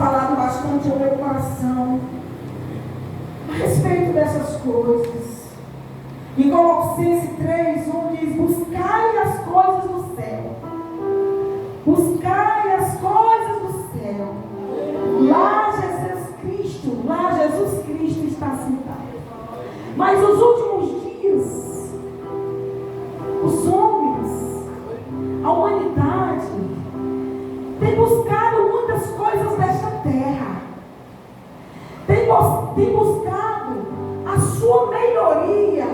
falado bastante ao meu coração a respeito dessas coisas. Em Colossenses 3:1 diz: buscai as coisas do céu. Buscai as coisas do céu. Lá Jesus Cristo está sentado. Mas nos últimos dias, os homens, a humanidade, tem buscado muitas coisas desta terra. Tem buscado a sua melhoria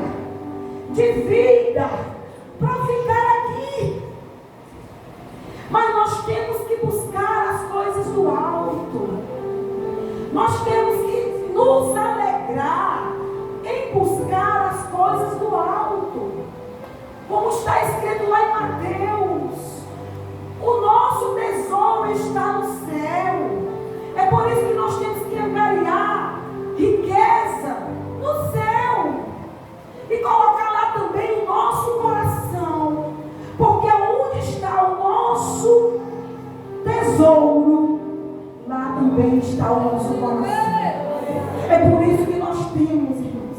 de vida para ficar aqui. Mas nós temos que buscar as coisas do alto. Nós temos que nos alegrar em buscar as coisas do alto. Como está escrito lá em Mateus, o nosso tesouro está no céu. É por isso que nós temos que angariar riqueza no céu e colocar lá também o nosso coração, porque onde está o nosso tesouro, lá também está o nosso coração. É por isso que nós temos, irmãos,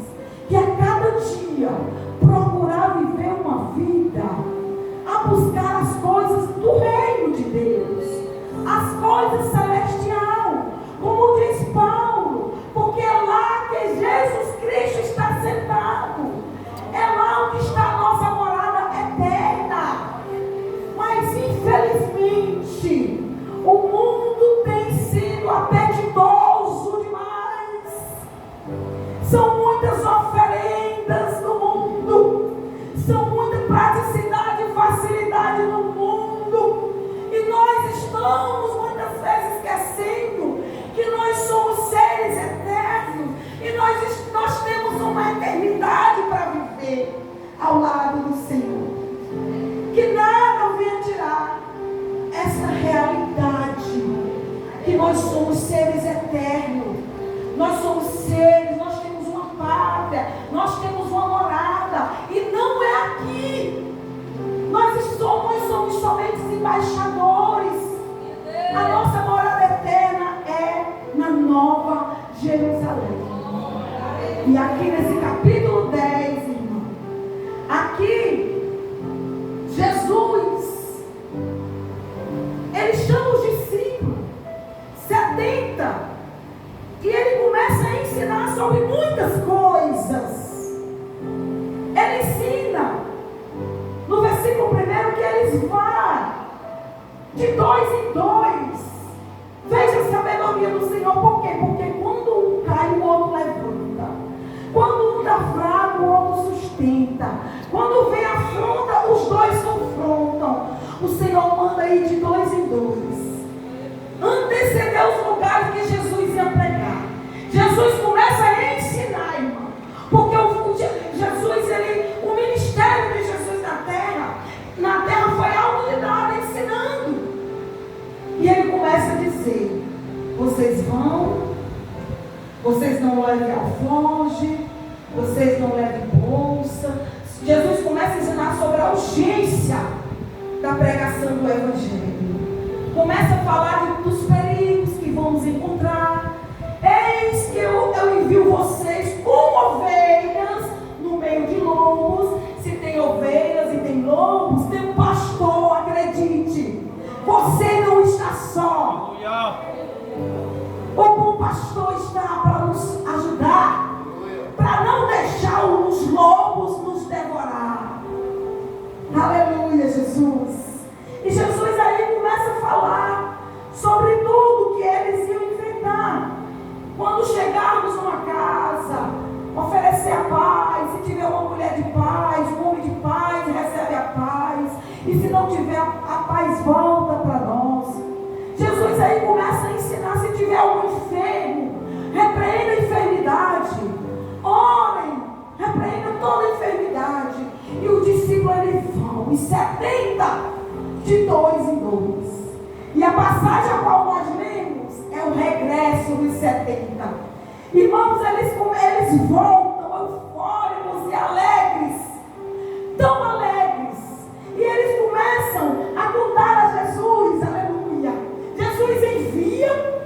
que a cada dia procurar viver uma vida a buscar as coisas do reino de Deus, as coisas celestiais, como diz Paulo, porque é lá que Jesus Cristo está sentado, é lá onde está a nossa morada eterna. Mas infelizmente o mundo tem sido apetitoso demais. São muitas oferendas no mundo, são muita praticidade e facilidade no mundo, e nós estamos muitas vezes esquecendo que nós somos seres eternos e nós temos uma eternidade para viver ao lado do Senhor. Que nada venha tirar essa realidade, que nós somos seres eternos, nós somos seres, nós temos uma pátria, nós temos uma morada, e não é aqui. Nós somos somente embaixadores. A nossa morada eterna é na Nova Jerusalém. E aqui nesse capítulo 10, irmão, aqui Jesus, ele chama os discípulos, 70, e ele começa a ensinar sobre muitas coisas. Ele ensina no versículo 1 que eles vão de 2 em 2. Veja a sabedoria do Senhor. Por quê? Porque quando um cai, o outro levanta. Quando um está fraco, o outro sustenta. Quando vem a afronta, os dois confrontam. O Senhor manda ir de 2 em 2. Antecedeu os lugares que Jesus ia pregar. Jesus começa a ensinar, irmão. Porque o ministério de Jesus na terra foi autodidata, ensinando. E ele começa a dizer: vocês vão, vocês não levem alforje, vocês não levem bolsa. Jesus começa a ensinar sobre a urgência da pregação do Evangelho. Começa a falar dos perigos que vamos encontrar. Eis que eu envio vocês como ovelhas no meio de lobos. Se tem ovelhas e tem lobos, tem um pastor, acredite. Você não está só. O bom pastor está para nos ajudar, para não deixar os lobos nos devorar. Aleluia, Jesus. E Jesus aí começa a falar sobre tudo que eles iam enfrentar. Quando chegarmos numa casa, oferecer a paz. Se tiver uma mulher de paz, um homem de paz, recebe a paz. E se não tiver a paz, volta para nós. Jesus aí começa a ensinar: se tiver algum enfermo, repreenda a enfermidade. Orem, repreenda toda a enfermidade. E o discípulo, ele vão, e 70, de 2 em 2. E a passagem a qual nós lemos é o regresso dos 70. Irmãos, eles voltam eufóricos e alegres, tão alegres. E eles começam a contar a Jesus, aleluia. Jesus envia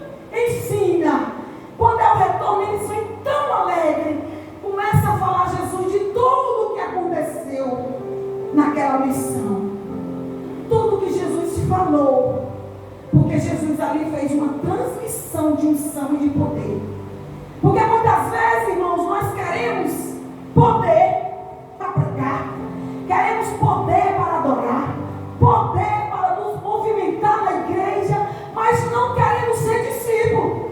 uma transmissão de unção e de poder. Porque muitas vezes, irmãos, nós queremos poder para pregar, queremos poder para adorar, poder para nos movimentar na igreja, mas não queremos ser discípulo.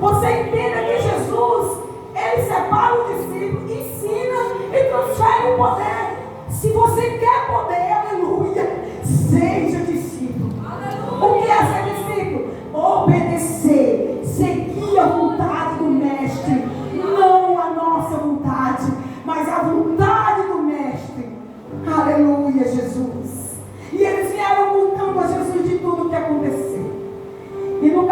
Você entenda que Jesus, ele separa o discípulo, ensina e transfere o poder. Se você quer poder, aleluia, seja discípulo. Aleluia. O que é ser discípulo? Obedecer, seguir a vontade do mestre, não a nossa vontade, mas a vontade do mestre. Aleluia, Jesus. E eles vieram contando a Jesus de tudo o que aconteceu. E no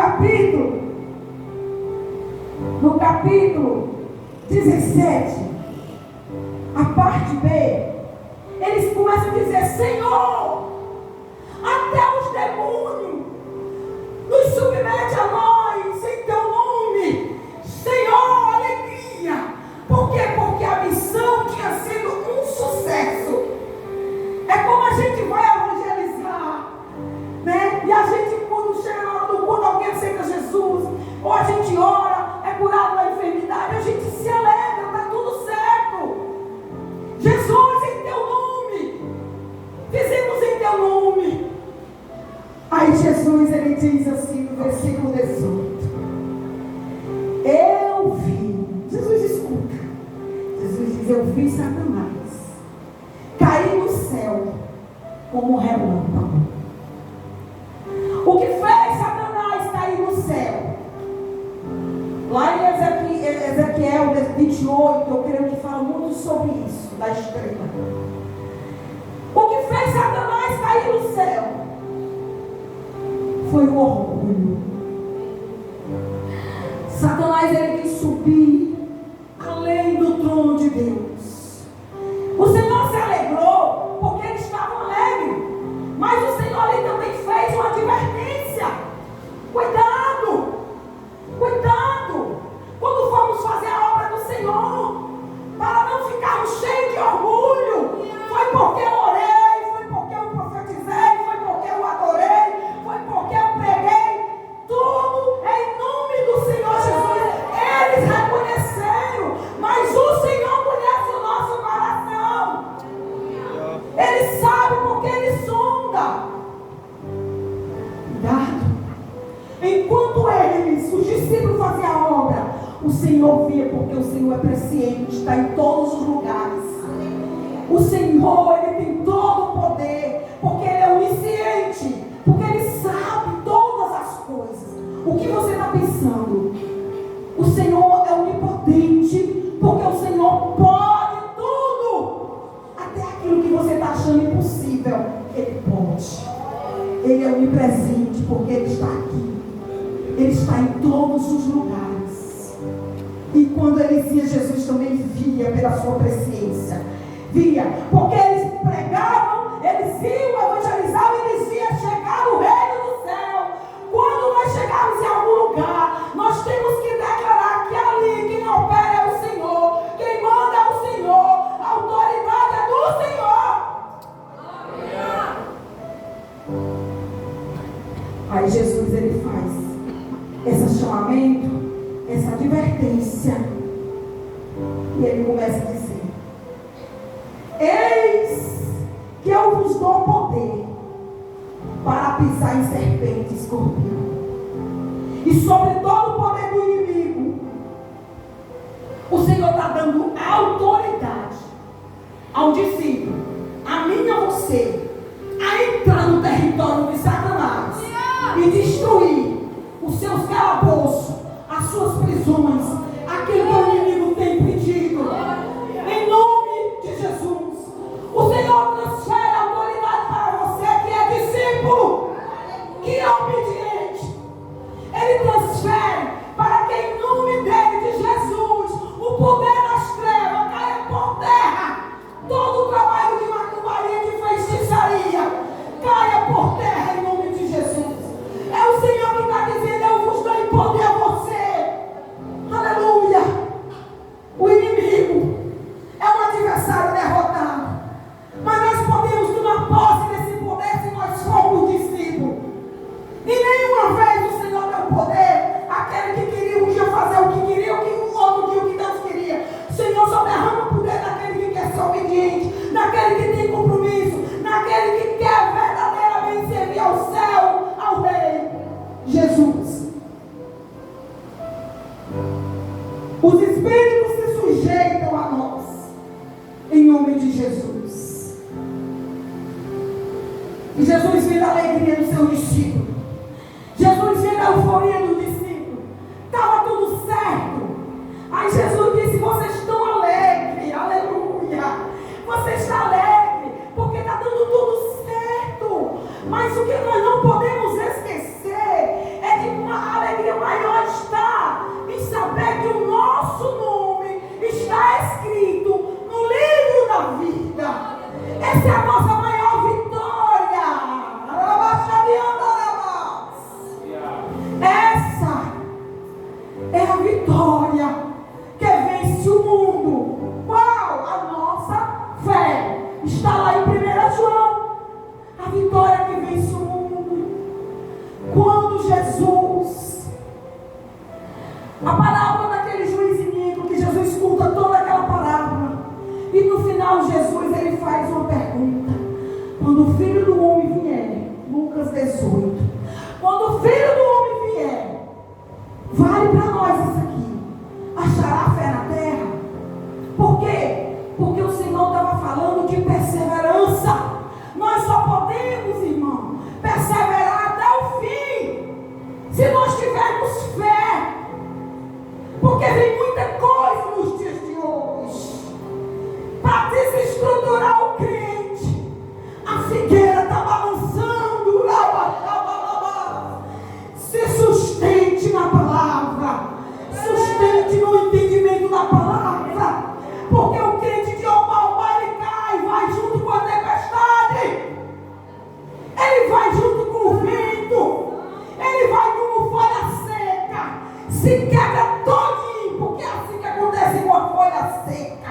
capítulo 17, a parte B, eles começam a dizer: Senhor, até os demônios nos submete a nós em teu nome. Senhor, alegria. Por quê? Porque a missão tinha sido um sucesso. É como a gente vai evangelizar, né? E a gente, quando chega na hora do culto, alguém aceita Jesus, ou a gente ora, é curado da enfermidade, a gente se alegra, está tudo certo. Jesus, em teu nome, fizemos em teu nome. Aí Jesus, ele diz assim no versículo 18: eu vi, Jesus escuta, Jesus diz: eu vi Satanás cair no céu como um relâmpago. O que fez Satanás cair no céu? Lá em Ezequiel 28, eu creio que fala muito sobre isso, da estrela. O que fez Satanás cair no céu foi o orgulho. Satanás, ele quis subir além do trono de Deus. O Senhor se alegrou porque eles estavam alegres, mas o Senhor, ele também fez uma advertência: cuidado, cuidado, quando formos fazer a obra do Senhor, para não ficarmos cheios de orgulho. Foi porque eu orei, foi porque eu profetizei, foi porque eu adorei, foi porque eu preguei, tudo em nome do Senhor Jesus. Eles reconheceram, mas o Senhor conhece o nosso coração. Ele sabe porque ele sonda. Cuidado. Enquanto eles, os discípulos, faziam a obra, o Senhor via, porque o Senhor é presciente, está em todos os lugares. O Senhor, ele tem todo o poder, porque ele é onisciente, porque ele sabe todas as coisas. O que você está pensando? O Senhor é onipotente, porque o Senhor pode tudo. Até aquilo que você está achando impossível, ele pode. Ele é onipresente, porque ele está aqui. Ele está em todos os lugares. E quando eles iam, Jesus também via pela sua presciência. Via, porque eles pregavam, eles iam, evangelizavam e diziam: chegar no reino do céu. Quando nós chegarmos em algum lugar, nós temos que declarar que ali quem opera é o Senhor, quem manda é o Senhor, a autoridade é do Senhor. Aí Jesus, ele faz esse chamamento, essa advertência, e ele começa a dizer: eis que eu vos dou poder para pisar em serpente e escorpião, e sobre todo o poder do inimigo. O Senhor está dando autoridade ao discípulo, a mim e a você, a entrar no território de Satanás e destruir os seus calabouços, as suas prisões, aquilo que o inimigo tem pedido. Em nome de Jesus, o Senhor transfere a autoridade para você que é discípulo, que é obediente. Ele transfere para que em nome dele, de Jesus, o poder das trevas caia por terra. Todo o trabalho de macumbaria, de feitiçaria, caia por terra em nome de Jesus. É o Senhor que está dizendo: eu vos dou em poder a você. Aleluia. O inimigo é um adversário derrotado, mas nós podemos tomar posse desse poder se nós formos discípulos. E nenhuma vez Jesus. Os espíritos se sujeitam a nós, em nome de Jesus. E Jesus vira a alegria do seu discípulo. Jesus vira a euforia do discípulo. Estava tudo certo. Aí Jesus disse: vocês estão alegres, aleluia. Você está alegre, porque está dando tudo certo. Mas o que nós não podemos esquecer é que uma alegria maior está em saber que o nosso nome está escrito no livro da vida. Essa é a nossa maior vitória. Essa é a vitória que vence o mundo. Qual? A nossa fé. Está lá em 1 João. A vitória que vence o mundo. Quando Jesus, a parábola daquele juiz iníquo, que Jesus escuta toda aquela parábola, e no final Jesus ele faz uma pergunta: quando o Filho do Homem vier, Lucas 18, quando o Filho do Homem vier, vale para nós isso aqui, achará fé na terra? Por quê? Porque o Senhor estava falando de perseverança. Nós só podemos, irmão, perseverar até o fim se nós tivermos fé. Porque vem muita coisa nos dias de hoje para desestruturar o crente. A figueira está balançando. Se sustente na palavra, sustente no entendimento da palavra, porque o crente de Oba ele cai, vai junto com a tempestade, ele vai junto com o vento, ele vai como folha seca, se quebra todinho, porque é assim que acontece com a folha seca.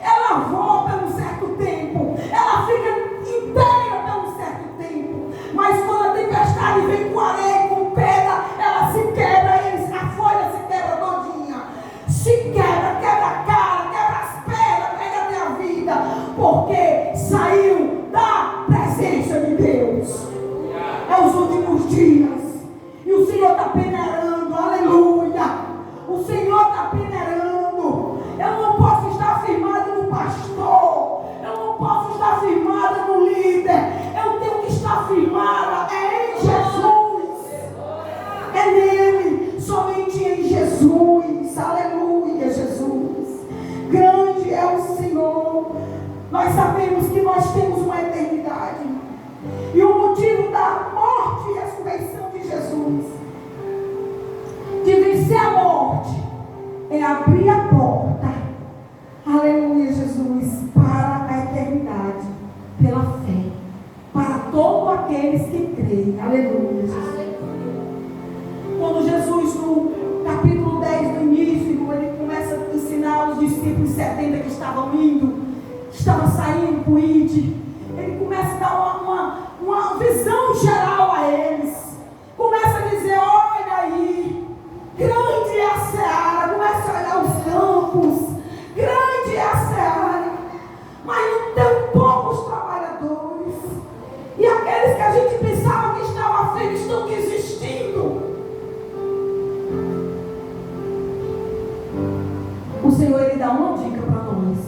Ela volta por um certo tempo, ela fica inteira por um certo tempo, mas quando a tempestade vem com areia, com pedra, ela se quebra, a folha se quebra todinha, se quebra, quebra a cara, quebra as pernas, pega até a vida, porque saiu da presença de Deus. É os últimos dias, e o Senhor está peneirando, aleluia, o Senhor está peneirando. Eu não posso estar firmado no pastor, eu não posso estar firmada no líder, eu tenho que estar firmada em Jesus, é nele, somente em Jesus, aleluia. Jesus, grande é o Senhor. Nós sabemos que nós temos uma eternidade, e o motivo da morte e ressurreição de Jesus, de vencer a morte, é abrir a porta, aleluia, Jesus, para a eternidade, pela fé, para todos aqueles que creem, aleluia, Jesus. Quando Jesus, no capítulo 10 do início, ele começa a ensinar os discípulos 70 que estavam indo, estavam saindo para o Ide, ele começa a dar uma visão geral a eles, começa a dizer: olha aí, grande é a seara. Começa a olhar os campos, grande é a seara, mas não tem poucos trabalhadores, e aqueles que a gente pensava que estavam à frente estão desistindo. O Senhor, ele dá uma dica para nós,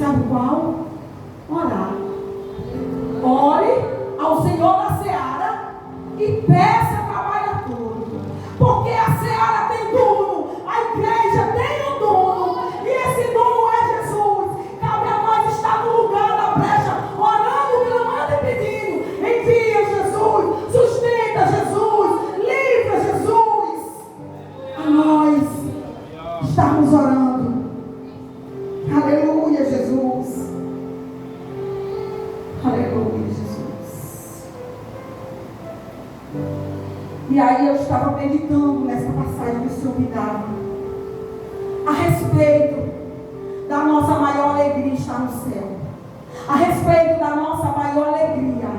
sabe qual? Orar. Ore ao Senhor da seara e peça trabalhadores, porque a seara tem dono, a igreja tem um dono, e esse dono é Jesus. Cabe a nós estar no lugar da brecha, orando, clamando e pedindo: envia Jesus, sustenta Jesus, livra Jesus. A nós estamos orando, aleluia, Jesus, aleluia, Jesus. E aí eu estava meditando nessa passagem que o Senhor me dava, a respeito da nossa maior alegria estar no céu, a respeito da nossa maior alegria,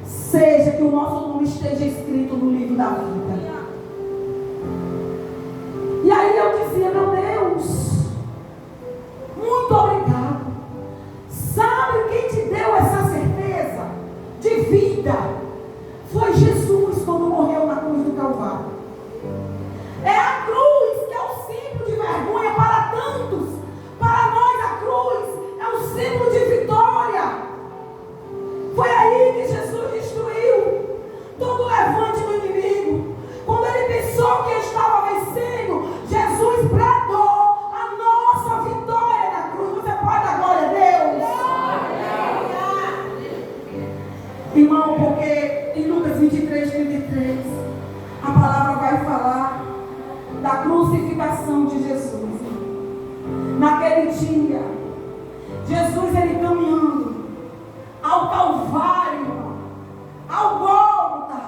seja que o nosso nome esteja escrito no livro da vida. E aí eu dizia: meu Deus, muito obrigado. Sabe quem te deu essa certeza de vida? Foi Jesus, quando morreu da crucificação de Jesus. Naquele dia, Jesus ele caminhando ao Calvário, ao Gólgota,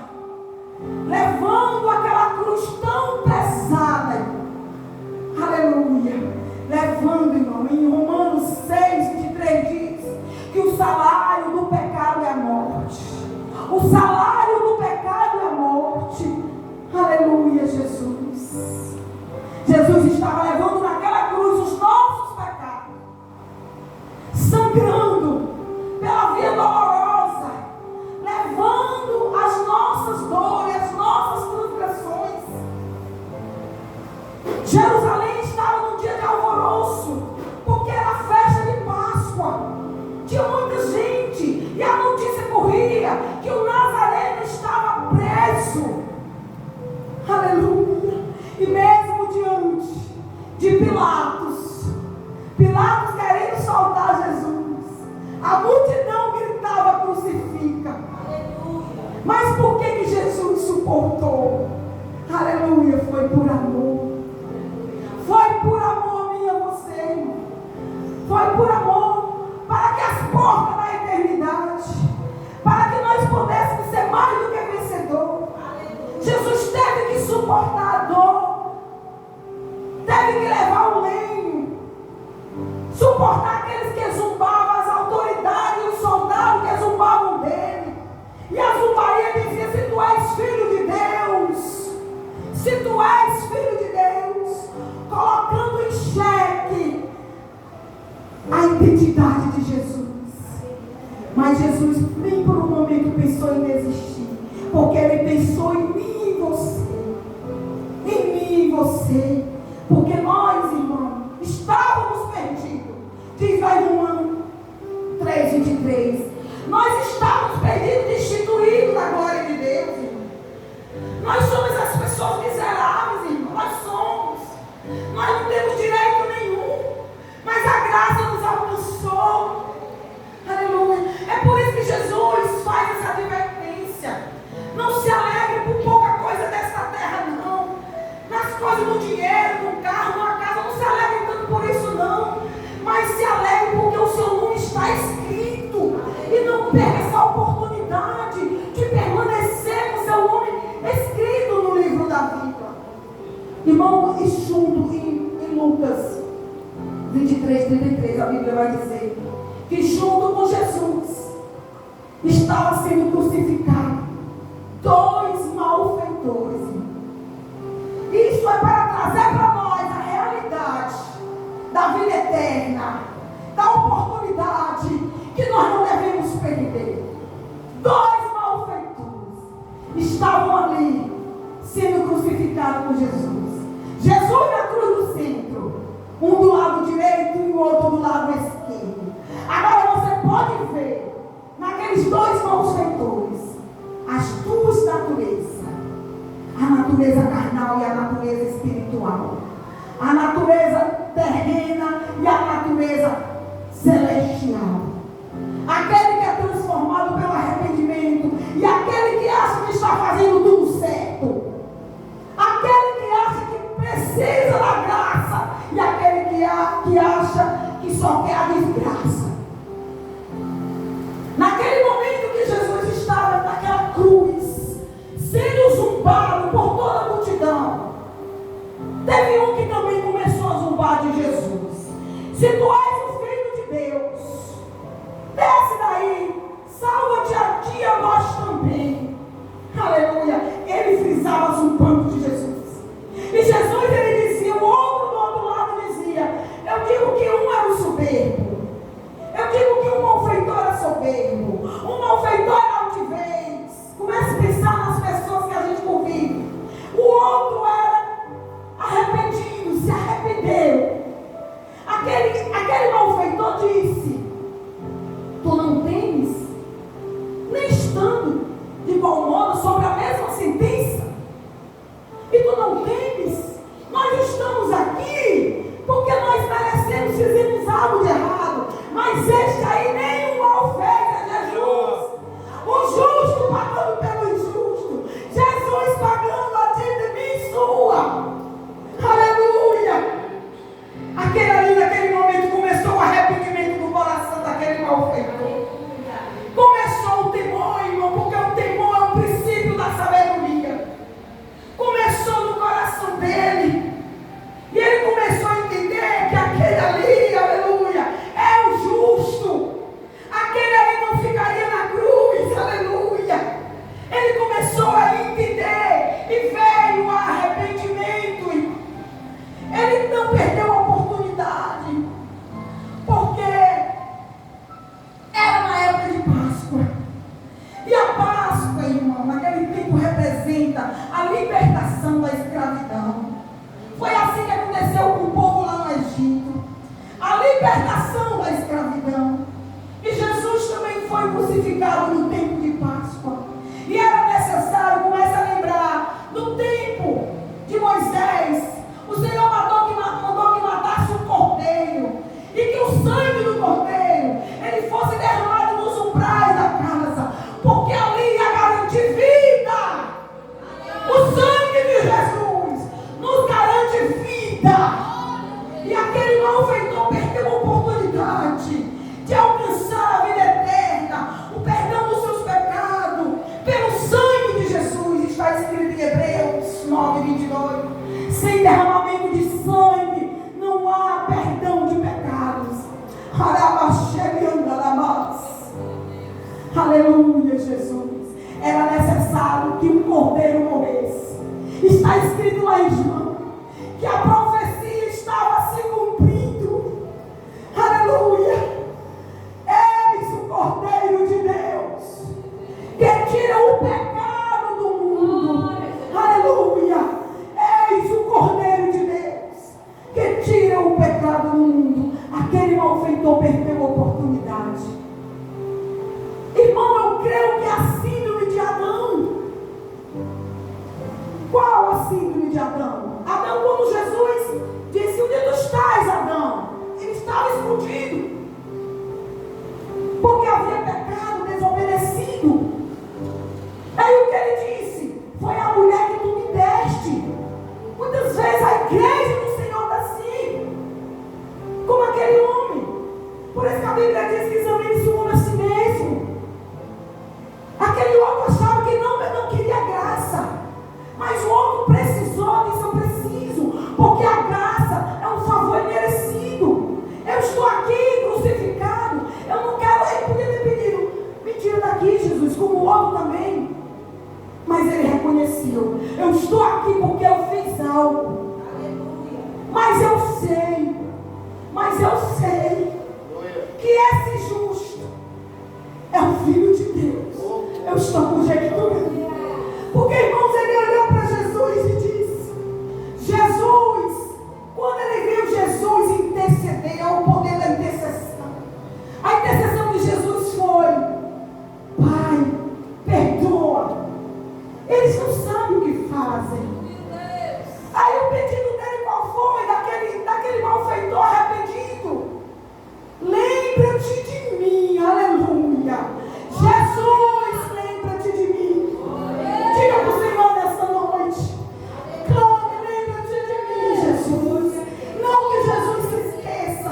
levando aquela cruz tão pesada. Aleluia. Levando, irmão, em Romanos 6:23 diz que o salário do pecado é a morte. O salário do pecado é a morte. Aleluia, Jesus. Jesus estava levando naquela cruz os nossos pecados, sangrando pela via dolorosa, levando as nossas dores, as nossas transgressões. Jerusalém estava num dia de alvoroço, porque era a festa de Páscoa. Tinha muita gente, e a notícia corria que o Nazareno estava preso. Aleluia. E mesmo diante de Pilatos querendo soltar Jesus, a multidão gritava: crucifica. Aleluia. Mas por que Jesus suportou? Aleluia. Foi por amor. Foi por amor a mim e a você, irmão. Foi por amor, para que as portas da eternidade, para que nós pudéssemos ser mais do que vencedor. Jesus teve que suportar a dor, teve que levar o lenho, suportar aqueles que zombavam, as autoridades e os soldados que zombavam dele. E a zombaria dizia: se tu és filho de Deus, se tu és filho de Deus, colocando em xeque a identidade de Jesus. Mas Jesus nem por um momento pensou em desistir, porque ele pensou em mim e em você, em mim e em você, porque nós, irmão, estávamos perdidos. Diz lá em Romanos 3:23, nós estávamos perdidos, destituídos da glória de Deus, irmão. Nós somos as pessoas miseráveis, irmão. Nós não temos direito nenhum, mas a graça nos alcançou. Aleluia. É por isso que Jesus faz essa advertência: não se alegre por pouca coisa desta terra, não. Nas coisas do dinheiro, no carro, na casa, não se alegre tanto por isso, não. Mas se alegre porque o seu nome está escrito. E não perca essa oportunidade de permanecer com o seu nome escrito no livro da vida. Irmão, e junto em Lucas 23:33, a Bíblia vai dizer que junto com Jesus estava sendo crucificado dois malfeitores. Isso é para trazer para nós a realidade da vida eterna, da oportunidade que nós não devemos perder. Dois malfeitores estavam ali sendo crucificados com Jesus. Jesus na cruz do centro, um do lado direito e o outro do lado esquerdo. Agora você pode ver naqueles dois malfeitores as duas naturezas: a natureza carnal e a natureza espiritual, a natureza terrena e a natureza celestial. Aquele que é transformado pelo arrependimento e aquele que acha que está fazendo tudo certo, aquele que acha que precisa da graça e aquele que acha que só quer a desgraça. Naquele momento que Jesus estava naquela cruz, sendo zumbado por toda a multidão, teve um que também começou a zombar de Jesus: se tu és o Filho de Deus, desce daí, salva-te a ti e a nós também. Aleluia. Ele frisava zumbando de Jesus. E Jesus, ele dizia, o outro do outro lado dizia: eu digo que um era o soberbo, eu digo que um malfeitor era soberbo, um malfeitor era altivez. Comece a pensar nas pessoas que a gente convive. O outro era arrependido, se arrependeu. Aquele libertação da escravidão. Foi assim que aconteceu com o povo lá no Egito. A libertação da escravidão. E Jesus também foi crucificado no tempo de Páscoa. E era necessário, começa a lembrar, no tempo de Moisés, o Senhor mandou que matasse um cordeiro. E que o sangue do cordeiro, ele fosse derramado nos umbrais da casa. Porque ali ia garantir vida. O sangue de Jesus nos garante vida. E aquele malfeitor perdeu a oportunidade de alcançar a vida eterna, o perdão dos seus pecados, pelo sangue de Jesus. Está escrito em Hebreus 9:22. Sem derramamento de sangue não há perdão de pecados. Aleluia, Jesus. Era necessário que um cordeiro morresse. Está escrito lá em João que a profecia estava se cumprindo. Aleluia. Eis o Cordeiro de Deus que tira o pecado do mundo. Aleluia. Eis o Cordeiro de Deus que tira o pecado do mundo. Aquele malfeitor perdeu a oportunidade. Irmão, eu creio que é a síndrome de Adão. Qual a síndrome de Adão? Adão, quando Jesus disse: onde tu estás, Adão? Ele estava escondido. Porque havia pecado, desobedecido. Aí o que ele disse? Foi a mulher que tu me deste. Muitas vezes a igreja do Senhor está assim, como aquele homem. Por isso que a Bíblia diz que examine-se o homem a si mesmo. Aquele outro achava que não queria graça. Mas o outro precisou, disse: eu preciso. Porque a graça é um favor merecido. Eu estou aqui crucificado. Eu não quero. Ele podia ter pedido: me tira daqui, Jesus, como o outro também. Mas ele reconheceu: eu estou aqui porque eu fiz algo. Mas eu sei que esse justo é o Filho de Deus. Eu estou conjecturando. Porque, irmãos, ele olhou para Jesus e disse: Jesus, quando ele viu Jesus interceder, é o poder da intercessão. A intercessão de Jesus foi: Pai, perdoa. Eles não sabem o que fazem. Aí o pedido dele qual foi? Daquele malfeitor arrependido: lembra-te de mim. Aleluia. Jesus, lembra-te de mim. Diga para o Senhor nessa noite: clame, lembra-te de mim, Jesus. Não que Jesus se esqueça,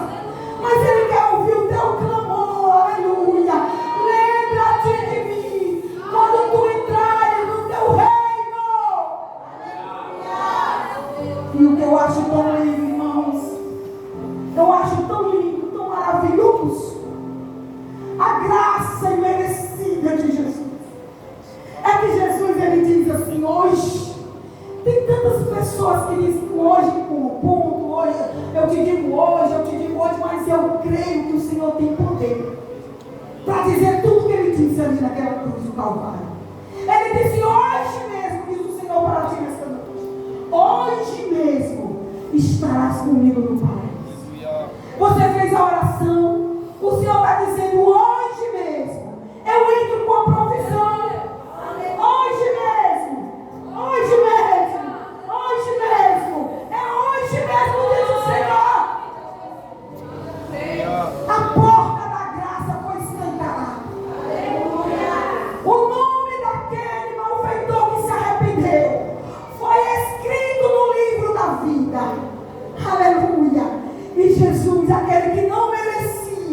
mas Ele quer ouvir o teu clamor. Aleluia. Lembra-te de mim quando tu entrares no teu reino. E o que eu acho tão lindo, irmãos, eu acho tão lindo, tão maravilhoso, a graça imerecida de Jesus. É que Jesus, ele diz assim: hoje, tem tantas pessoas que dizem hoje, ponto, hoje, eu te digo hoje, mas eu creio que o Senhor tem poder para dizer tudo que ele disse ali naquela cruz do Calvário. Ele disse: hoje mesmo, diz o Senhor para ti nesta noite, hoje mesmo estarás comigo no Pai. Você fez a oração, o Senhor está dizendo: hoje mesmo eu entro com a provisão. Hoje mesmo, é hoje mesmo, diz o Senhor. A porta da graça foi escancarada. O nome daquele malfeitor que se arrependeu foi escrito no livro da vida. Aleluia. E Jesus, aquele que não merecia,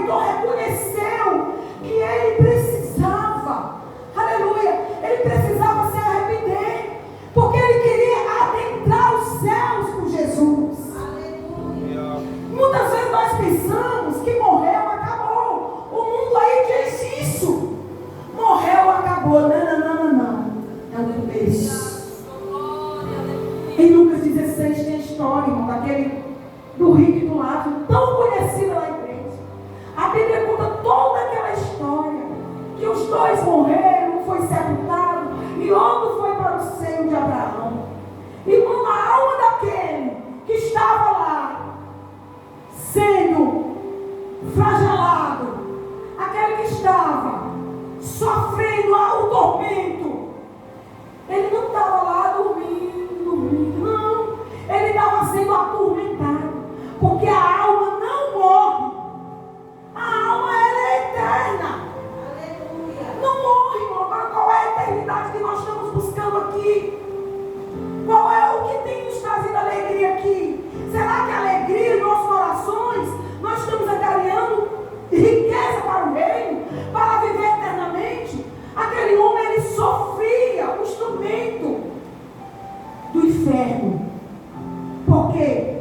pecador reconheceu que ele precisava, aleluia, ele precisava se arrepender, porque ele queria adentrar os céus com Jesus. Aleluia. Muitas vezes nós pensamos que morreu, acabou. O mundo aí diz isso. Morreu, acabou. Não. É o começo. Em Lucas 16 tem a história, irmão, daquele do rico e do Lázaro, tão conhecida na igreja. A Bíblia conta toda aquela história, que os dois morreram, um foi sepultado e outro foi para o seio de Abraão. Irmão, a alma daquele que estava lá, sendo flagelado, aquele que estava sofrendo o tormento, ele não estava lá dormindo, não. Ele estava sendo atormentado, porque a alma não morre. A alma, ela é eterna. Aleluia. Não morre, irmão. Agora, qual é a eternidade que nós estamos buscando aqui? Qual é o que tem nos trazido alegria aqui? Será que a alegria em nossas orações, nós estamos angariando riqueza para o reino, para viver eternamente? Aquele homem, ele sofria o instrumento do inferno. Por quê?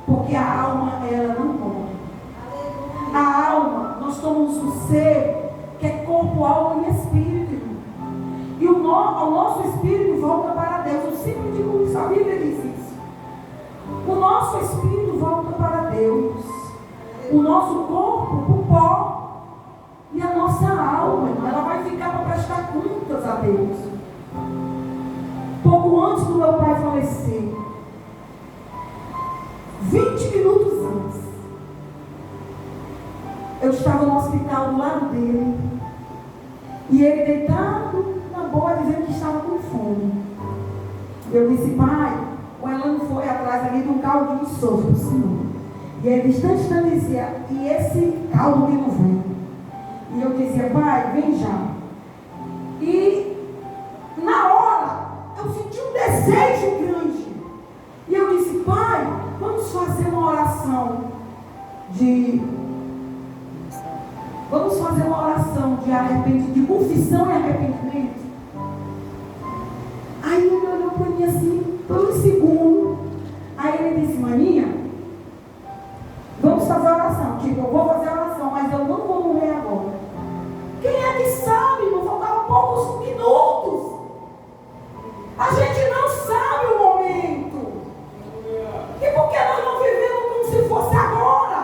Porque a alma, ela não morre. A alma, nós somos um ser que é corpo, alma e espírito, irmão. E o nosso espírito volta para Deus. Eu sempre digo isso, a Bíblia diz isso. O nosso espírito volta para Deus. O nosso corpo, o pó. E a nossa alma, irmão, ela vai ficar para prestar contas a Deus. Pouco antes do meu pai falecer, 20 minutos antes, eu estava no hospital do lado dele, e ele deitado na boa, dizendo que estava com fome. Eu disse: pai, o Elano foi atrás ali de um caldinho de sopa do senhor. E ele distante dizia: e esse caldo que não vem? E eu dizia: pai, vem já. E na hora eu senti um desejo grande. E eu disse: pai, vamos fazer uma oração de arrependimento, de confissão e arrependimento. Aí ele olhou para mim assim, por um segundo. Aí ele disse: maninha, vamos fazer a oração. Tipo, eu vou fazer a oração, mas eu não vou morrer agora. Quem é que sabe? Não faltavam poucos minutos. A gente não sabe o momento. E por que nós não vivemos como se fosse agora?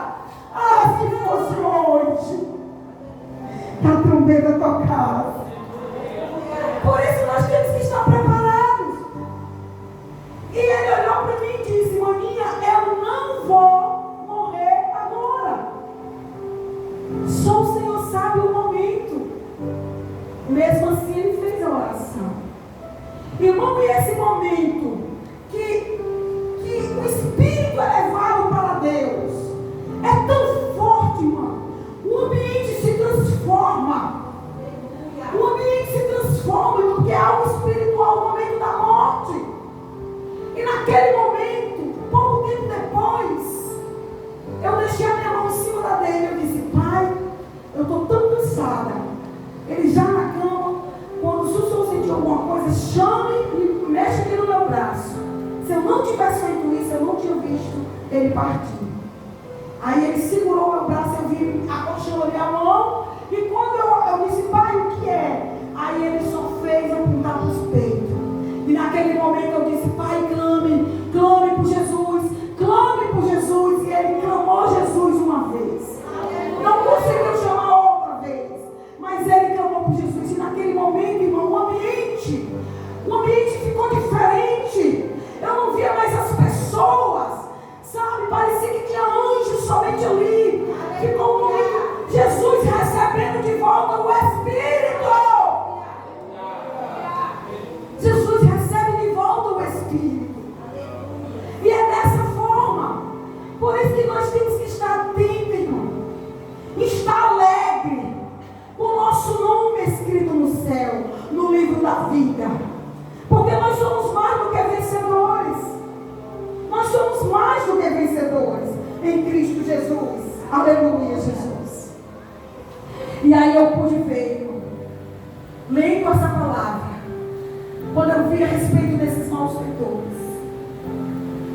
Ah, se fosse hoje. A trombeta tocada. Por isso nós temos que estar preparados. E ele olhou para mim e disse: maninha, eu não vou morrer agora. Só o Senhor sabe o momento. Mesmo assim ele fez a oração. Irmão, e esse momento que o Espírito é levado para Deus é tão forte, irmão. O ambiente se transforma. O ambiente se transforma, porque é algo espiritual, o momento da morte. E naquele momento, pouco tempo depois, eu deixei a minha mão em cima da dele. Eu disse: pai, eu estou tão cansada. Ele já na cama. Quando o senhor sentir alguma coisa, chame e mexe aqui no meu braço. Se eu não tivesse feito isso, eu não tinha visto ele partir. Aí ele segurou meu braço, eu vi acolchando a minha mão. E quando eu disse: pai, o que é? Aí ele só fez apontar para os peitos. E naquele momento eu disse: pai, clame por Jesus, clame por Jesus. E ele clamou Jesus uma vez. Não conseguiu chamar outra vez, mas ele clamou por Jesus. E naquele momento, irmão, o ambiente ficou diferente. Eu não via mais as pessoas, sabe? Parecia que tinha anjos somente ali. Ficou um momento, Jesus recebendo de volta o Espírito. Jesus recebe de volta o Espírito. E é dessa forma. Por isso que nós temos que estar atentos, irmão. Estar alegre. O nosso nome é escrito no céu, no livro da vida. Porque nós somos mais do que vencedores. Nós somos mais do que vencedores em Cristo Jesus. Aleluia, Jesus. E aí eu pude ver, irmão, lendo essa palavra, quando eu vi a respeito desses malfeitores,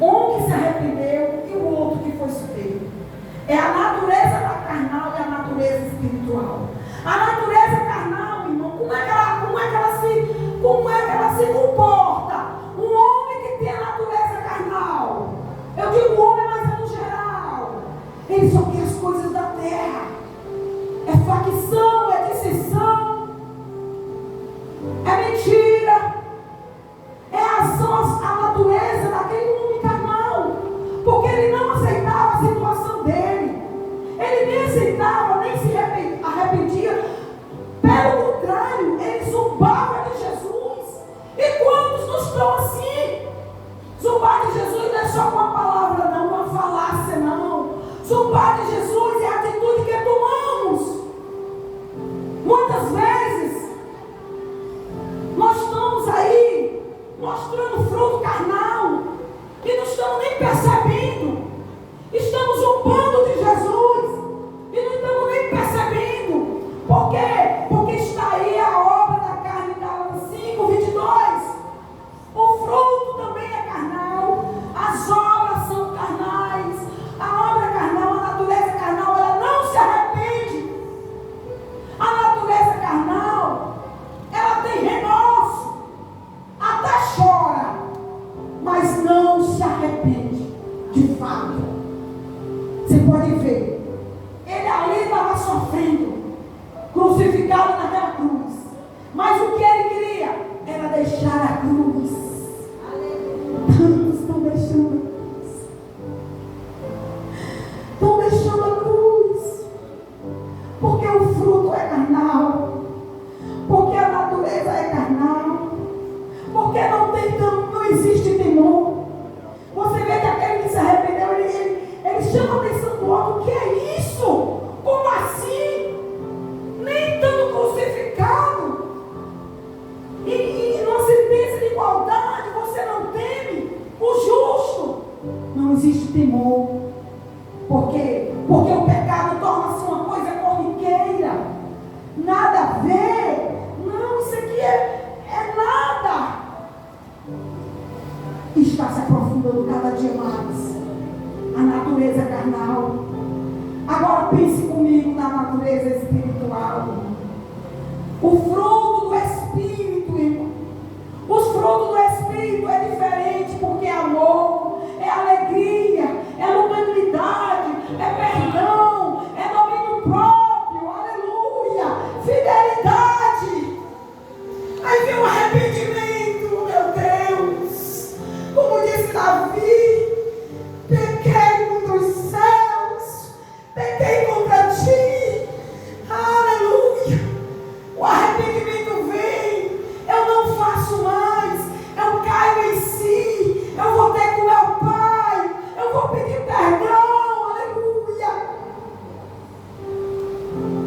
um que se arrependeu e o outro que foi superior. É a natureza da carnal e a natureza espiritual. A natureza carnal, irmão, como é que ela se comporta? Um homem que tem a natureza carnal, eu digo homem, mas é no geral, ele só quer as coisas da terra. É facção, é dissensão, é mentira, é a natureza daquele homem carnal, porque ele não aceitava a situação dele, ele nem aceitava, nem se arrependia, pelo contrário, ele zombava de Jesus. E quantos não estão assim? Zombar de Jesus não é só com a palavra, não, uma falácia, não. Zombar de Jesus é a atitude que tomamos. Muitas vezes, nós estamos aí mostrando fruto carnal e não estamos nem percebendo. Estamos zombando de Jesus e não estamos nem percebendo. Por quê? Porque está aí a obra da carne, Gálatas 5:22. O fruto também é carnal, as obras são carnais. A obra carnal, a natureza carnal, ela não se arrepende. A natureza carnal, ela tem remorso, até chora, mas não se arrepende de fato. Você pode ver, ele ali estava sofrendo, crucificado naquela cruz, mas o que ele queria era deixar a cruz. Tantos estão deixando a cruz, estão deixando a cruz, porque o fruto é carnal, porque a natureza é carnal, porque não existe temor. Você vê que aquele que se arrependeu, ele chama a atenção do outro. O que é isso? Como assim? Nem tanto crucificado e numa sentença de igualdade, você não teme o justo. Não existe temor. Por quê? Porque o pecado torna-se uma coisa corriqueira, nada a ver. Não, isso aqui é nada. Está se aprofundando cada dia mais a natureza carnal. Agora pense comigo na natureza espiritual. O fruto do Espírito, irmão. Os frutos do Espírito é diferente, porque é amor, é alegria, é longanimidade, é perdão, é domínio próprio, aleluia, fidelidade. Aí vem o arrependimento, meu Deus. Como disse Davi, pequei contra os céus, pequei contra ti, aleluia. O arrependimento vem, eu não faço mais, eu caio em si, eu vou ter com meu Pai, eu vou pedir perdão, aleluia.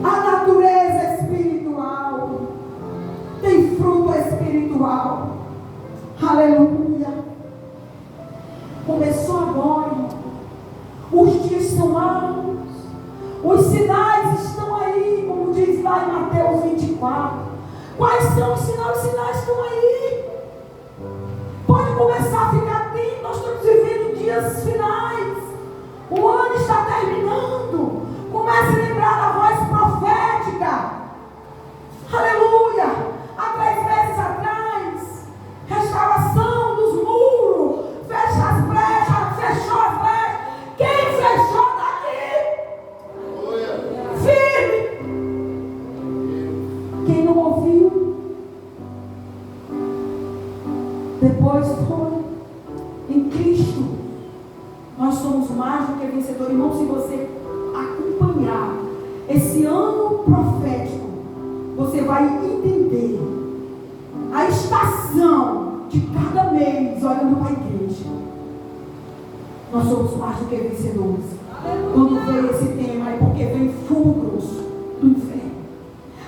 A natureza espiritual tem fruto espiritual, aleluia. Começou agora, irmão. Os dias são maus, os sinais estão aí, como diz lá em Mateus 24. Quais são os sinais? Os sinais estão aí. Pode começar a ficar atento. Nós estamos vivendo dias finais. O ano está terminando. Comece a lembrar da voz profética. Aleluia. Há 3 meses atrás, restauração dos muros. Fecha as brechas, fechou as brechas. Quem fechou daqui? Firme. Quem não ouviu? Depois foi. Em Cristo, nós somos mais do que vencedores. Irmão, se você acompanhar esse ano profético, você vai entender a estação de cada mês olhando para a igreja. Nós somos mais do que vencedores. Quando veio esse tema é porque vem fulgros do inferno.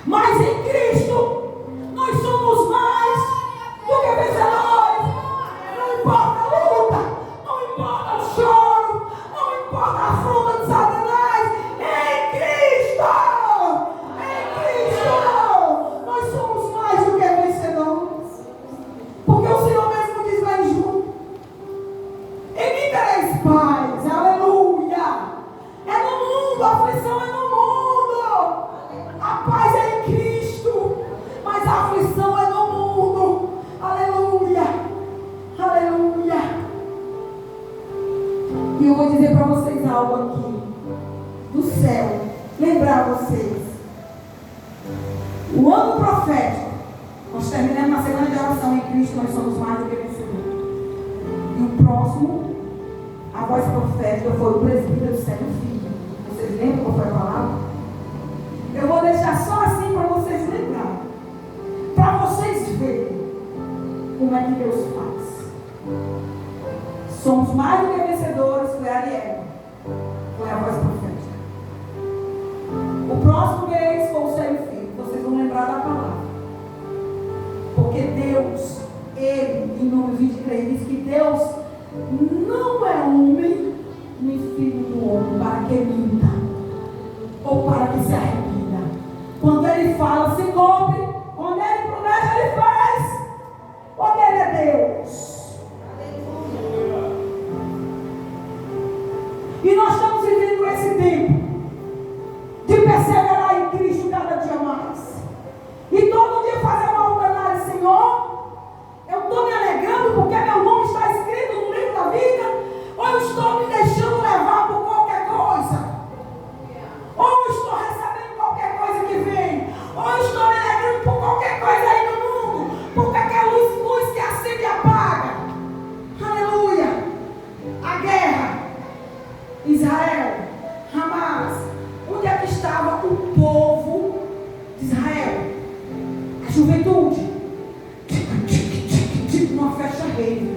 Mas em Cristo nós somos mais do que vencedores. Não importa a luta, não importa o choro, não importa a afronta de Satanás. Em Cristo vou dizer para vocês algo aqui do céu. Lembrar vocês. O ano profético. Nós terminamos uma semana de oração em Cristo. Nós somos mais do que vencedores. E o próximo, a voz profética, foi o presbítero Sérgio Filho. Vocês lembram qual foi a palavra? Eu vou deixar só assim para vocês lembrarem. Para vocês verem como é que Deus faz. Somos mais do que vencedores. Foi a Ariel. Foi a voz profética. O próximo mês foi o Sérgio Filho. Vocês vão lembrar da palavra. Porque Deus, Ele, em Números 23, diz que Deus não é homem, nem filho do homem, para que minta, ou para que se arrependa. Quando Ele fala, se cumpre. Quando Ele promete, Ele faz. Porque Ele é Deus. E nós estamos vivendo esse tempo de perseverar em Cristo cada dia mais. E todo dia fazer uma autoanálise, Senhor, eu estou me alegrando porque meu nome está escrito no livro da vida, ou eu estou me deixando levar por qualquer coisa, ou eu estou recebendo qualquer coisa que vem, ou eu estou me alegrando por qualquer coisa aí no mundo, por qualquer luz que acende e apaga. Aleluia. A guerra, Israel, Hamas, onde é que estava o povo de Israel? A juventude, uma festa rave.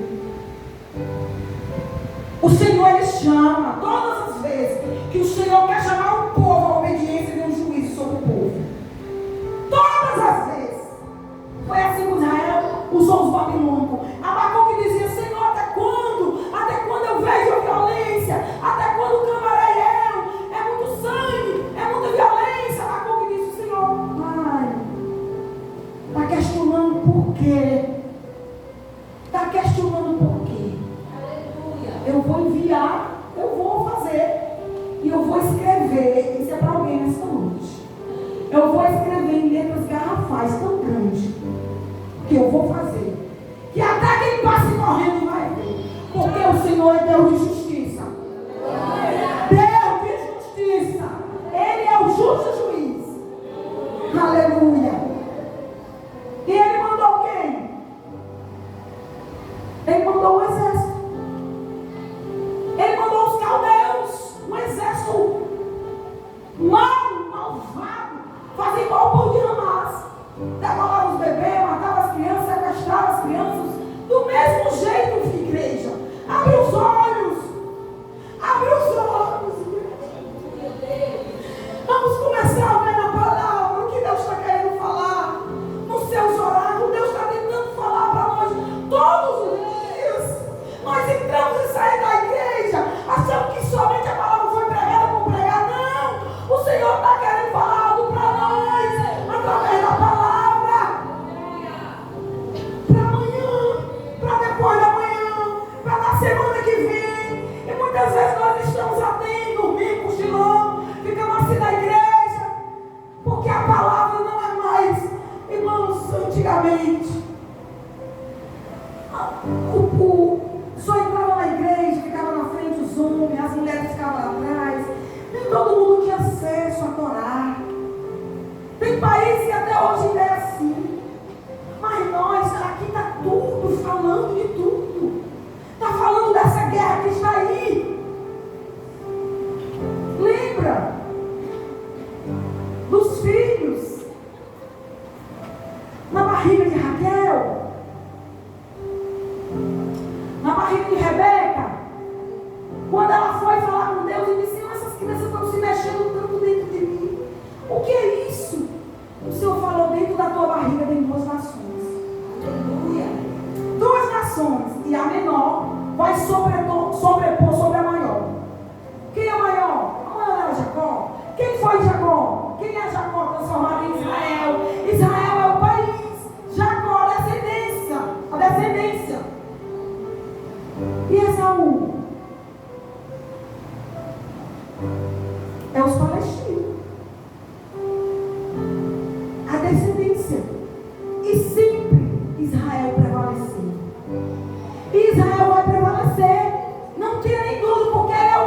O Senhor, Ele chama todas as vezes que o Senhor quer chamar o povo à obediência de um juízo sobre o povo. Todas as vezes. Foi assim com Israel, usou os babilônicos. Abacuque dizia, Senhor, até quando? Até quando eu vejo a violência? Até quando clamarei eu? É muito sangue, é muita violência. Abacuque disse, Senhor, Pai, está questionando por quê? Está questionando por quê? Aleluia. Eu vou enviar, eu vou fazer. E eu vou escrever. Isso é para alguém nessa noite. Eu vou escrever em letras garrafais tão grandes. Que eu vou fazer. Que até quem passe correndo vai ver. Porque o Senhor é Deus de justiça. Deus de justiça. Ele é o justo juiz. Aleluia. E Ele mandou quem? Ele mandou o exército. Ele mandou os caldeus. Um exército malvado. Fazia igual o povo de Hamas. Devorava os bebês, matava as crianças, sequestrava as crianças. Do mesmo jeito, igreja. Abre os olhos. Abre os olhos. Vamos começar a ver na palavra o que Deus está querendo falar. Nos seus oráculos, Deus está tentando falar para nós todos os dias. Nós entramos e saímos da igreja, achamos que somente a palavra foi pregada por pregar. Não! O Senhor está querendo falar algo para nós, através da palavra. Para amanhã, para depois da manhã, para na semana que vem. E muitas vezes nós estamos até dormindo, cochilando, ficamos assim na igreja, porque a palavra não é mais, irmãos, antigamente. Só entrava na igreja, ficava na frente os homens, as mulheres ficavam lá atrás. Nem todo mundo tinha acesso a Torá. Tem países que até hoje ainda é assim. Mas nós, aqui está tudo, falando de tudo. Está falando dessa guerra que está aí. Lembra dos filhos na barriga de Raquel, na barriga de Rebeca, quando ela foi falar com Deus e disse, essas crianças estão se mexendo tanto dentro de mim. O que é isso? O Senhor falou, dentro da tua barriga tem duas nações. Aleluia. Duas nações. E a menor vai sobrepor sobre a maior. Quem é a maior? A maior era Jacó. Quem foi Jacó? Quem é Jacó transformado em Israel? Israel é o país. Jacó, a descendência. A descendência. E Esaú? É os palestinos. A descendência. E sempre Israel prevaleceu. E Israel vai prevalecer. Não tenha nem dúvida, porque ele é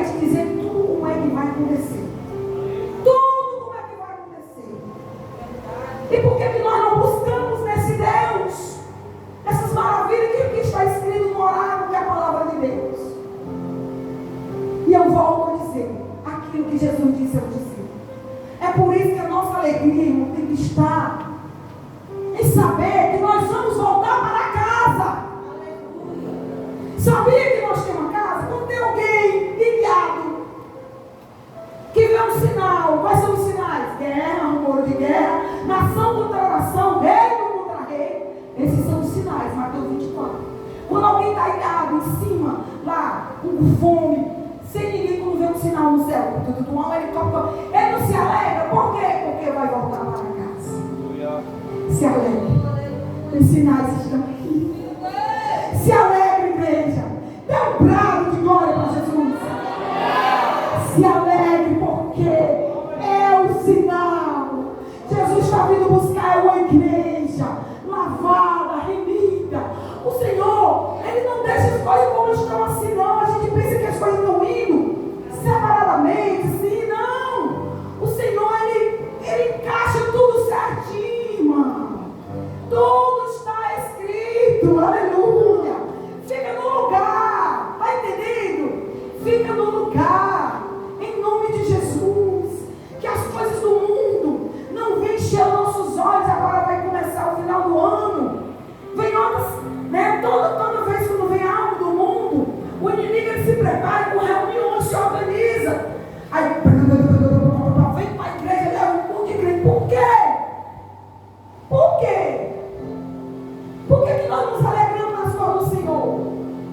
te dizer tudo como é que vai acontecer. Tudo como é que vai acontecer. E por que nós não buscamos nesse Deus essas maravilhas que está escrito no oráculo, que é a palavra de Deus? E eu volto a dizer aquilo que Jesus disse ao discípulo. É por isso que a nossa alegria, irmão, tem que estar em saber que nós vamos voltar para casa. Sabia que nós temos uma casa? Quando tem alguém ligado que vê um sinal, quais são os sinais? Guerra, rumor de guerra, nação contra nação, reino contra rei. Esses são os sinais, Mateus 24. Quando alguém está ligado em cima, lá, com fome, sem ninguém, quando vê um sinal no céu, um helicóptero, ele não se alegra. Por quê? Porque vai voltar para casa. Se alegre. Os sinais estão aqui. Se alegre, igreja. Dê um brado de glória para Jesus. Se alegre, porque é o sinal. Jesus está vindo buscar uma igreja lavada, remida. O Senhor, Ele não deixa as coisas como estão assim, não. A gente pensa que as coisas estão indo separadamente, sim, não. O Senhor, Ele encaixa tudo certinho, irmão. Tudo está escrito, aleluia. Fica no lugar, tá entendendo? Fica no lugar, em nome de Jesus. Que as coisas do mundo não venham encher os nossos olhos. Agora vai começar o final do ano. Vem outras, né? Toda vez que vem algo do mundo, o inimigo ele se prepara com reuniões, se organiza. Aí vem para a igreja, leva um monte de crente. Por quê? Por quê? Por que nós nos alegramos nas coisas do Senhor?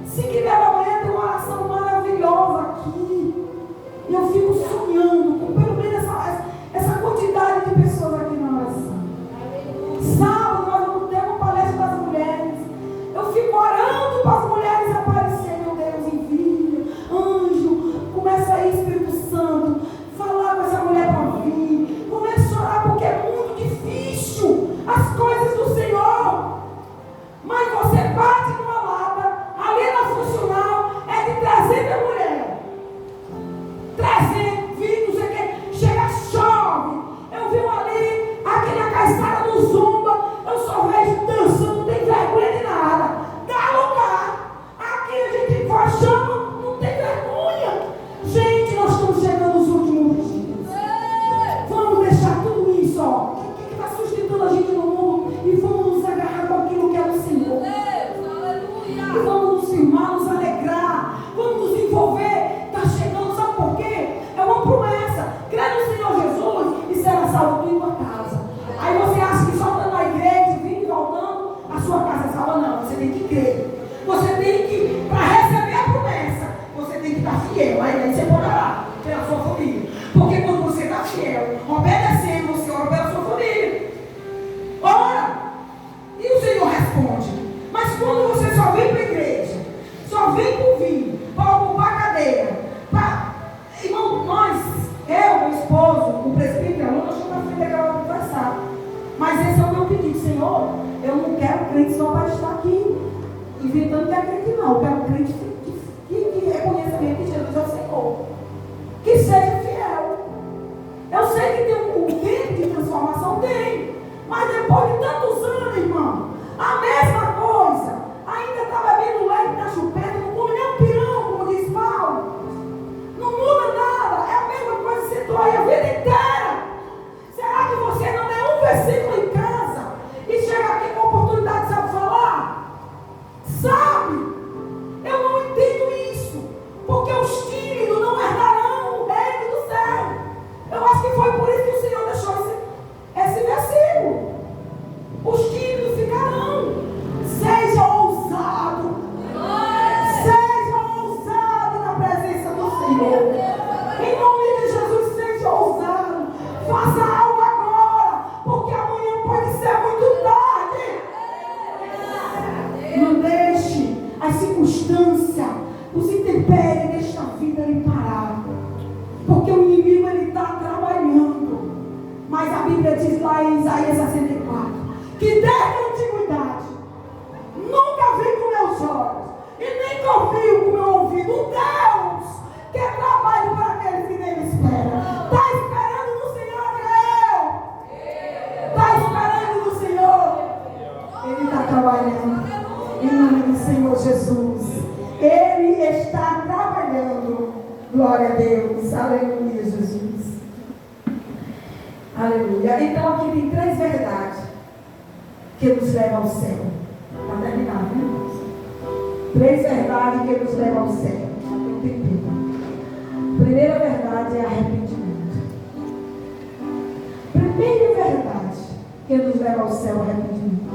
5h30 da manhã tem uma oração maravilhosa aqui. E eu fico sonhando com pelo menos essa quantidade de pessoas aqui na oração. Sábado nós vamos ter uma palestra das mulheres. Eu fico orando para as mulheres aparecerem. Meu Deus, envia. Anjo, começa aí, Espírito Santo. Falar com essa mulher para vir. Começa a orar porque é muito difícil as coisas do Senhor. Mas você bate numa lata, ali na funcional, é de 300 mulheres. 300, 20, não sei o que. Chega, chove. Eu vi ali, aqui na calçada do Zumba, eu só vejo dançando, não tem vergonha de nada. Dá lugar. Aqui a gente vai chama, não tem vergonha. Gente, nós estamos chegando nos últimos dias. Vamos deixar tudo isso, ó. O que está sustentando a gente no mundo? E vamos nos agarrar com aquilo que é do Senhor. E vamos nos firmar, nos alegrar. Vamos nos envolver. Está chegando, sabe por quê? É uma promessa. Crê no Senhor Jesus e será salvo tu e tua casa. Aí você acha que só estando na igreja, vindo e voltando, a sua casa é salva? Não, você tem que crer. Você tem que, para receber a promessa, você tem que estar fiel. Aí você pode orar pela sua família. Porque quando você está fiel, obedecendo, você ora pela sua família. Ora! E o Senhor responde. Mas quando você só vem para a igreja, só vem por vir, para ocupar a cadeira, irmão, nós, eu, meu esposo, o presbítero, nós estamos na frente daquela conversar. Mas esse é o meu pedido, Senhor. Eu não quero crente só para estar aqui, inventando que é crente, não. Eu quero crente que reconheça mesmo que Jesus é o Senhor. Que seja fiel. Eu sei que tem um tempo de transformação, tem. Mas depois de tantos anos, irmão, a mesma coisa. Ainda está bebendo leite na chupeta, não come nem um pirão, como diz Paulo. Não muda nada. É a mesma coisa que você dói a vida inteira. Será que você não lê um versículo em casa e chega aqui com oportunidade, sabe falar? Sabe? Eu não entendo isso. Porque os tímidos não herdarão o reino do céu. Eu acho que foi por isso que o Senhor deixou esse versículo. Os tímidos ficarão. Seja ousado. Seja ousado na presença do Senhor. Em nome de Jesus, seja ousado. Faça algo agora, porque amanhã pode ser muito tarde. Não deixe as circunstâncias, os intempéries desta vida lhe parar. Porque o inimigo ele está trabalhando. Mas a Bíblia diz lá em Isaías 64 que desde a antiguidade nunca vi com meus olhos e nem ouvi com meu ouvido. O Deus que trabalha Glória a Deus. Aleluia, Jesus. Aleluia. Então aqui tem 3 verdades que nos levam ao céu. Para terminar, né? 3 verdades que nos levam ao céu. Primeira verdade é arrependimento. Primeira verdade que nos leva ao céu é arrependimento.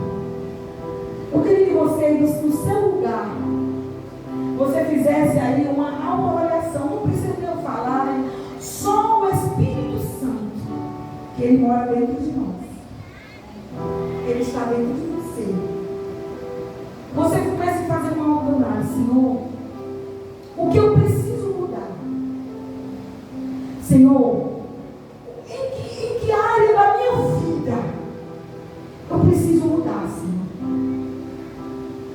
Eu queria que você, no seu lugar, você fizesse aí uma autoavaliação. Não precisa de eu falar, né? Só o Espírito Santo, que Ele mora dentro de nós. Ele está dentro de você. Você começa a fazer uma autoanálise. Senhor, o que eu preciso mudar? Senhor, em que área da minha vida eu preciso mudar, Senhor?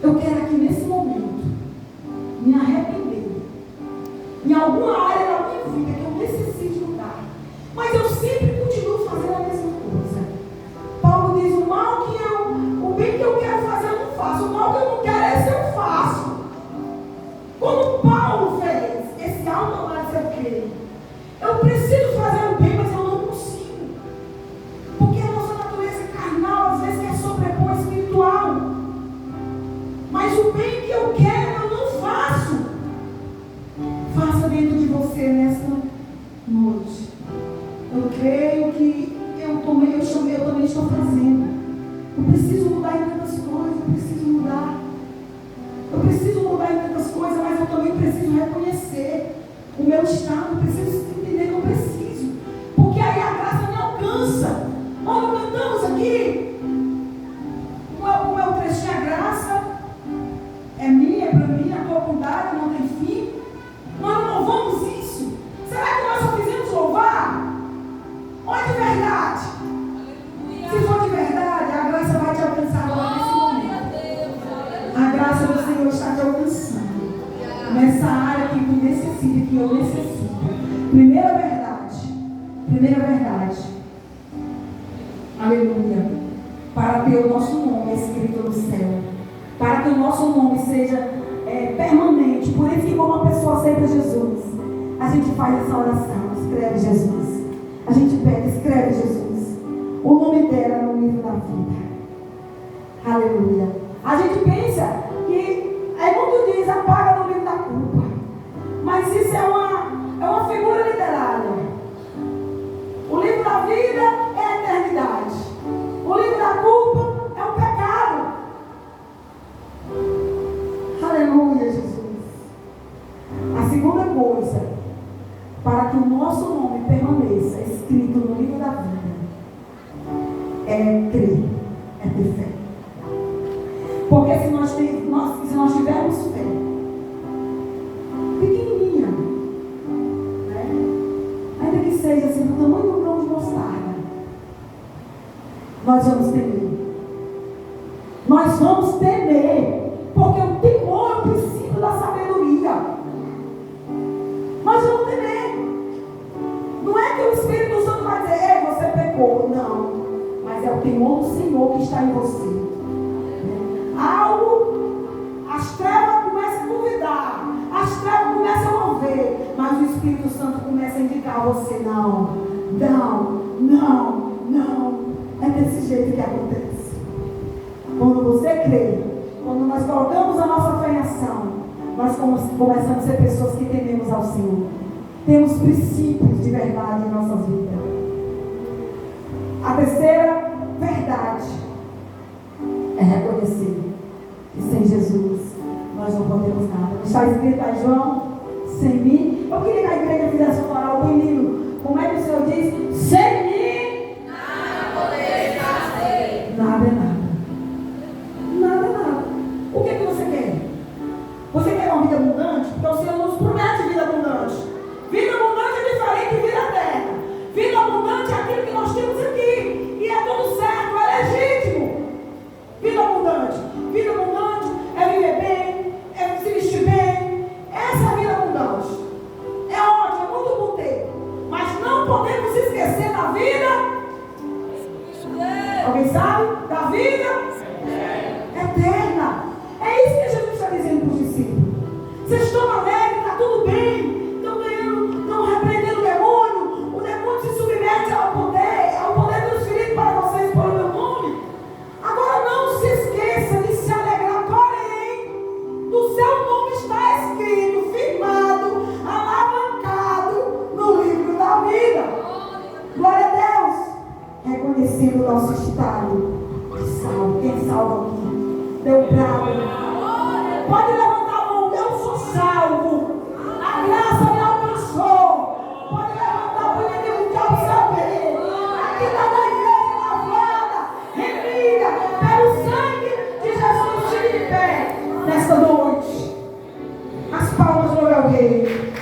Eu quero aqui nesse momento me arrepender em alguma área da minha vida que eu necessito mudar, mas eu sempre continuo fazendo a mesma coisa. Paulo diz: o bem que eu quero fazer eu não faço, o mal que eu não quero esse eu faço. Quando Paulo fez esse autoanálise, eu creio, eu preciso fazer o bem, mas eu não consigo, porque a nossa natureza carnal às vezes quer sobrepor o espiritual, mas o bem que eu quero eu não faço. Faça dentro de você nessa noite. Eu creio que eu também estou fazendo. Eu preciso mudar em tantas coisas, eu preciso mudar. Eu preciso mudar em tantas coisas, mas eu também preciso reconhecer o meu estado, eu preciso entender que eu preciso. Porque aí a graça me alcança. Nós não cantamos aqui. O meu trechinho, a graça é minha, é para mim, a tua bondade não tem fim. Nós não louvamos isso. Será que nós só fizemos louvar? Ou é de verdade? Se for de verdade, a graça vai te alcançar agora nesse momento. A graça do Senhor está te alcançando nessa área que tu necessita, que eu necessito. Primeira verdade, aleluia, para ter o nosso nome escrito no céu, para que o nosso nome seja permanente. Por isso que quando uma pessoa aceita Jesus, a gente faz essa oração: escreve Jesus. A gente pede: escreve Jesus, o nome dela no livro da vida. Aleluia. A gente pensa que muito diz: apaga no livro da culpa, mas isso é uma figura literária. O livro da vida é a eternidade, o livro da culpa é o pecado. Aleluia, Jesus. A segunda coisa, para que o nosso nome permaneça escrito no livro da vida, é crer, é ter fé. Porque se nós tivermos fé pequenininha, né? Ainda que seja assim do tamanho do grão de mostarda, nós vamos temer. Nós vamos temer, porque o temor é o princípio da sabedoria. Nós vamos temer. Não é que o Espírito Santo vai dizer: ei, você pecou. Não. Mas é o temor do Senhor que está em você. As trevas começam a duvidar, as trevas começam a mover, mas o Espírito Santo começa a indicar a você: não. É desse jeito que acontece. Quando você crê, quando nós colocamos a nossa fé em ação, nós começamos a ser pessoas que tememos ao Senhor. Temos princípios de verdade em nossas vidas. A terceira verdade é reconhecer que sem Jesus nós não podemos nada. Está escrito aí, João: sem mim. Eu queria que a igreja fizesse um oral bem lindo. Como é que o Senhor diz? Sem mim nada podeis fazer. Nada é nada. Nada é nada. O que você quer? Você quer uma vida abundante? Porque o Senhor nos promete vida abundante. Vida abundante é diferente de vida eterna. Vida abundante é aquilo que nós temos aqui. E é tudo certo, é legítimo. Vida abundante. Vida abundante é viver bem, é se vestir bem. Essa é a vida abundante. É ótimo, é muito bom ter. Mas não podemos esquecer da vida. Alguém sabe? Da vida eterna. É isso que Jesus está dizendo para os discípulos. Vocês estão alegres, está tudo bem. Estão ganhando Rei.